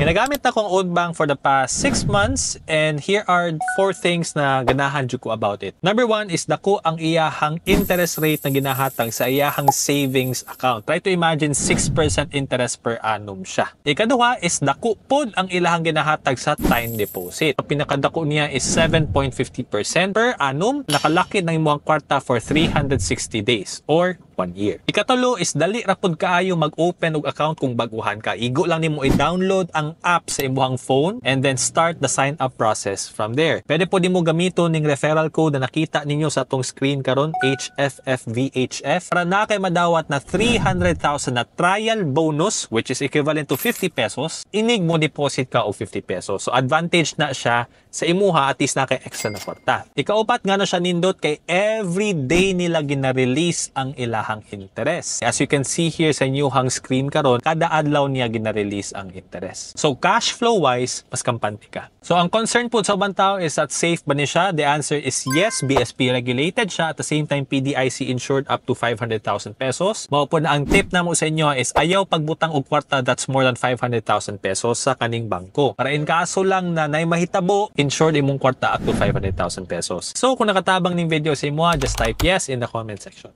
Ginagamit na kong old bank for the past 6 months and here are 4 things na ganahan jud ko about it. Number 1 is dako ang iyahang interest rate na ginahatag sa iyahang savings account. Try to imagine 6% interest per annum siya. Ikaduha is dako pod ang ilahang ginahatag sa time deposit. Ang pinakadako niya is 7.50% per annum. Nakalaki ng imong kwarta for 360 days or 1 year. Ikatulo is dali ra pud kaayo mag-open og account kung baguhan ka. Igo lang nimo i-download ang app sa imong phone and then start the sign up process from there. Pwede po nimo gamiton ning referral code na nakita ninyo sa atong screen karon, HFFVHF, para na kay madawat na 300,000 na trial bonus which is equivalent to 50 pesos. Inig mo deposit ka og 50 pesos. So advantage na siya sa imuha, at least na kay extra na kwarta. Ikaupat nga na siya nindot kay every day nila gina-release ang ilahang interest. As you can see here sa inyong screen karon, kada adlaw niya gina-release ang interest. So cash flow wise, mas kampante ka. So ang concern po sa ubang tao is that safe ba ni siya? The answer is yes, BSP regulated siya, at the same time PDIC insured up to 500,000 pesos. Mao po na ang tip na mo sa inyo is ayaw pagbutang og kwarta that's more than 500,000 pesos sa kaning bangko. Para in kaso lang na nay mahitabo, insured imong kwarta up to 500,000 pesos. So kung nakatabang ning video sa imo, just type yes in the comment section.